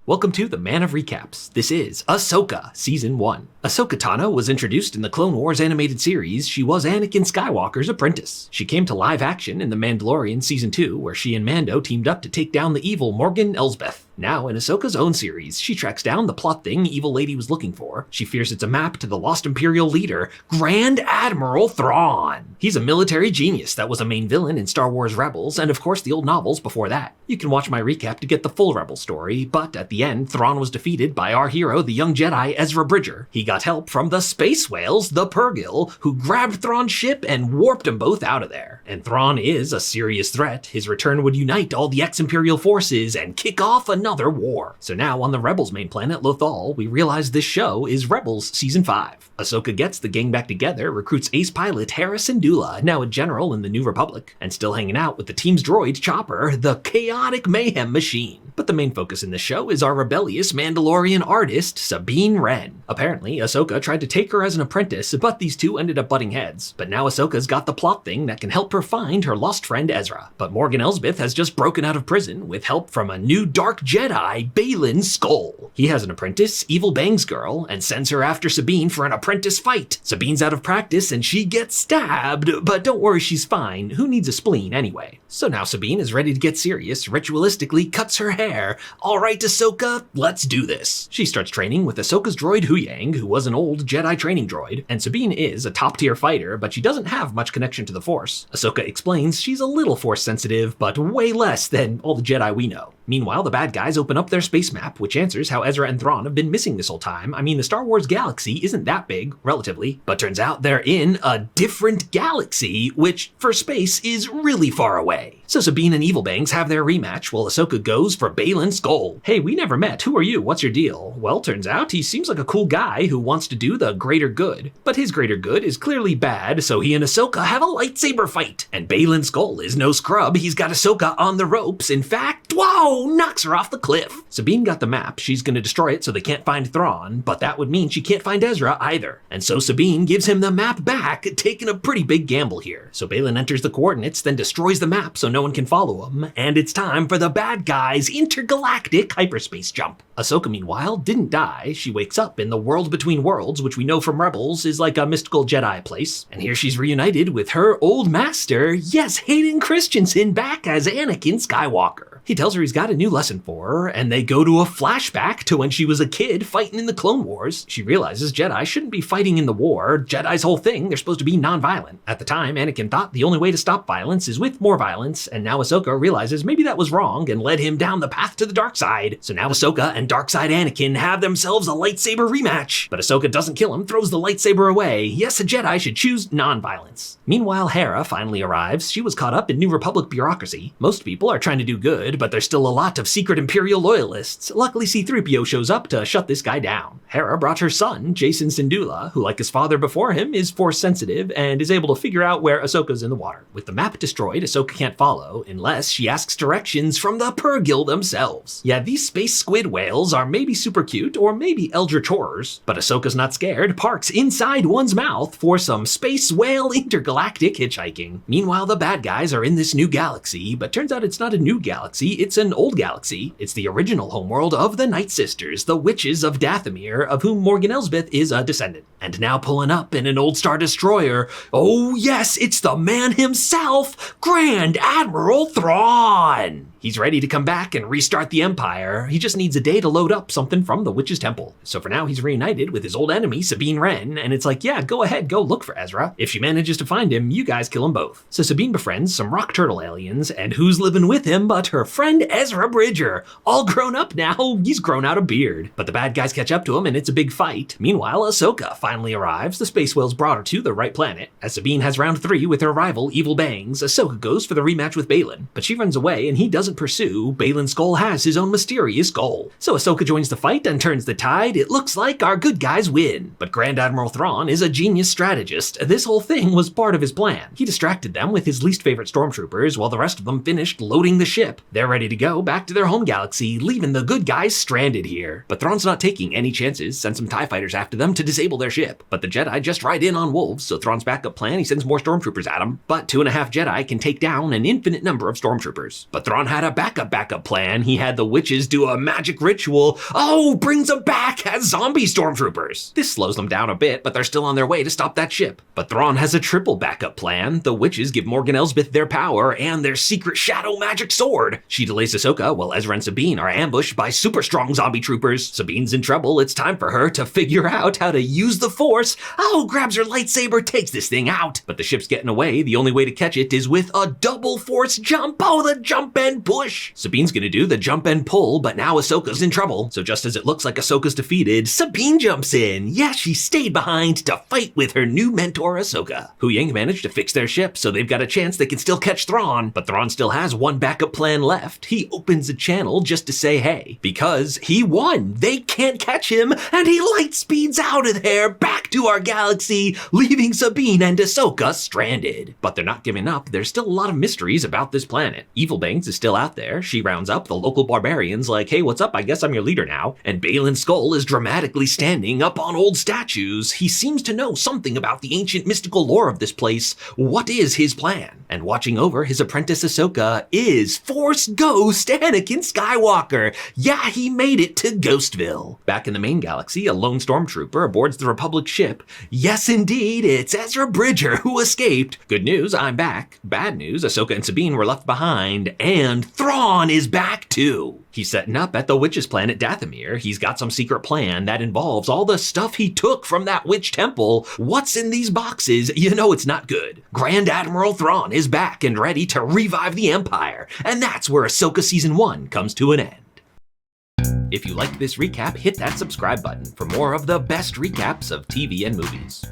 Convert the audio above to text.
Welcome to the Man of Recaps. This is Ahsoka Season 1. Ahsoka Tano was introduced in the Clone Wars animated series. She was Anakin Skywalker's apprentice. She came to live action in The Mandalorian Season 2, where she and Mando teamed up to take down the evil Morgan Elsbeth. Now, in Ahsoka's own series, she tracks down the plot thing Evil Lady was looking for. She fears it's a map to the lost Imperial leader, Grand Admiral Thrawn. He's a military genius that was a main villain in Star Wars Rebels, and of course the old novels before that. You can watch my recap to get the full Rebel story, but at the end, Thrawn was defeated by our hero, the young Jedi Ezra Bridger. He got help from the space whales, the Purrgil, who grabbed Thrawn's ship and warped them both out of there. And Thrawn is a serious threat. His return would unite all the ex-Imperial forces and kick off another war. So now on the Rebels' main planet, Lothal, we realize this show is Rebels Season 5. Ahsoka gets the gang back together, recruits ace pilot Hera Syndulla, now a general in the New Republic, and still hanging out with the team's droid Chopper, the chaotic mayhem machine. But the main focus in the show is our rebellious Mandalorian artist, Sabine Wren. Apparently, Ahsoka tried to take her as an apprentice, but these two ended up butting heads. But now Ahsoka's got the plot thing that can help her find her lost friend Ezra. But Morgan Elsbeth has just broken out of prison with help from a new dark Jedi, Baylan Skoll. He has an apprentice, Evil Bang's girl, and sends her after Sabine for an apprentice fight. Sabine's out of practice and she gets stabbed, but don't worry, she's fine. Who needs a spleen anyway? So now Sabine is ready to get serious, ritualistically cuts her hair. All right, Ahsoka, let's do this. She starts training with Ahsoka's droid Huyang, who was an old Jedi training droid, and Sabine is a top-tier fighter, but she doesn't have much connection to the Force. Ahsoka explains she's a little Force sensitive, but way less than all the Jedi we know. Meanwhile, the bad guys open up their space map, which answers how Ezra and Thrawn have been missing this whole time. I mean, the Star Wars galaxy isn't that big, relatively, but turns out they're in a different galaxy, which, for space, is really far away. So Sabine and Evil Bangs have their rematch, while Ahsoka goes for Baylan Skoll. Hey, we never met. Who are you? What's your deal? Well, turns out he seems like a cool guy who wants to do the greater good. But his greater good is clearly bad, so he and Ahsoka have a lightsaber fight. And Baylan Skoll is no scrub. He's got Ahsoka on the ropes. In fact, whoa, knocks her off the cliff. Sabine got the map. She's gonna destroy it so they can't find Thrawn, but that would mean she can't find Ezra either. And so Sabine gives him the map back, taking a pretty big gamble here. So Baylan enters the coordinates, then destroys the map so no one can follow him, and it's time for the bad guys' intergalactic hyperspace jump. Ahsoka, meanwhile, didn't die. She wakes up in the world between worlds, which we know from Rebels is like a mystical Jedi place. And here she's reunited with her old master, yes, Hayden Christensen, back as Anakin Skywalker. He tells her he's got a new lesson for her, and they go to a flashback to when she was a kid fighting in the Clone Wars. She realizes Jedi shouldn't be fighting in the war. Jedi's whole thing, they're supposed to be non-violent. At the time, Anakin thought the only way to stop violence is with more violence, and now Ahsoka realizes maybe that was wrong and led him down the path to the dark side. So now Ahsoka and dark side Anakin have themselves a lightsaber rematch. But Ahsoka doesn't kill him, throws the lightsaber away. Yes, a Jedi should choose non-violence. Meanwhile, Hera finally arrives. She was caught up in New Republic bureaucracy. Most people are trying to do good, but there's still a lot of secret Imperial loyalists. Luckily, C-3PO shows up to shut this guy down. Hera brought her son, Hera Syndulla, who, like his father before him, is Force sensitive and is able to figure out where Ahsoka's in the water. With the map destroyed, Ahsoka can't follow unless she asks directions from the Purrgil themselves. Yeah, these space squid whales are maybe super cute or maybe eldritch horrors, but Ahsoka's not scared, parks inside one's mouth for some space whale intergalactic hitchhiking. Meanwhile, the bad guys are in this new galaxy, but turns out it's not a new galaxy, it's an old galaxy. It's the original homeworld of the Night Sisters, the witches of Dathomir, of whom Morgan Elsbeth is a descendant. And now pulling up in an old Star Destroyer, oh yes, it's the man himself, Grand Admiral Thrawn! He's ready to come back and restart the Empire. He just needs a day to load up something from the Witch's Temple. So for now, he's reunited with his old enemy, Sabine Wren, and it's like, yeah, go ahead, go look for Ezra. If she manages to find him, you guys kill them both. So Sabine befriends some rock turtle aliens, and who's living with him but her friend Ezra Bridger. All grown up now, he's grown out a beard. But the bad guys catch up to him, and it's a big fight. Meanwhile, Ahsoka finally arrives. The space whales brought her to the right planet. As Sabine has round 3 with her rival, Evil Bangs, Ahsoka goes for the rematch with Baylan. But she runs away, and he doesn't pursue. Baylan Skoll has his own mysterious goal. So Ahsoka joins the fight and turns the tide. It looks like our good guys win. But Grand Admiral Thrawn is a genius strategist. This whole thing was part of his plan. He distracted them with his least favorite stormtroopers while the rest of them finished loading the ship. They're ready to go back to their home galaxy, leaving the good guys stranded here. But Thrawn's not taking any chances, sends some TIE fighters after them to disable their ship. But the Jedi just ride in on wolves, so Thrawn's backup plan, he sends more stormtroopers at them. But 2.5 Jedi can take down an infinite number of stormtroopers. But Thrawn has had a backup plan. He had the witches do a magic ritual. Brings them back as zombie stormtroopers. This slows them down a bit, but they're still on their way to stop that ship. But Thrawn has a triple backup plan. The witches give Morgan Elsbeth their power and their secret shadow magic sword. She delays Ahsoka while Ezra and Sabine are ambushed by super strong zombie troopers. Sabine's in trouble. It's time for her to figure out how to use the Force. Grabs her lightsaber, takes this thing out. But the ship's getting away. The only way to catch it is with a double Force jump. The jump and push. Sabine's gonna do the jump and pull, but now Ahsoka's in trouble. So just as it looks like Ahsoka's defeated, Sabine jumps in. Yeah, she stayed behind to fight with her new mentor, Ahsoka. Huyang managed to fix their ship, so they've got a chance they can still catch Thrawn. But Thrawn still has one backup plan left. He opens a channel just to say hey, because he won. They can't catch him, and he light speeds out of there back to our galaxy, leaving Sabine and Ahsoka stranded. But they're not giving up. There's still a lot of mysteries about this planet. Evil Bangs is still out there. She rounds up the local barbarians like, hey, what's up? I guess I'm your leader now. And Baylan Skoll is dramatically standing up on old statues. He seems to know something about the ancient mystical lore of this place. What is his plan? And watching over his apprentice Ahsoka is Force Ghost Anakin Skywalker. Yeah, he made it to Ghostville. Back in the main galaxy, a lone stormtrooper aboards the Republic ship. Yes, indeed, it's Ezra Bridger who escaped. Good news, I'm back. Bad news, Ahsoka and Sabine were left behind, and Thrawn is back too. He's setting up at the witch's planet Dathomir. He's got some secret plan that involves all the stuff he took from that witch temple. What's in these boxes? You know it's not good. Grand Admiral Thrawn is back and ready to revive the Empire, and that's where Ahsoka Season 1 comes to an end. If you liked this recap, hit that subscribe button for more of the best recaps of TV and movies.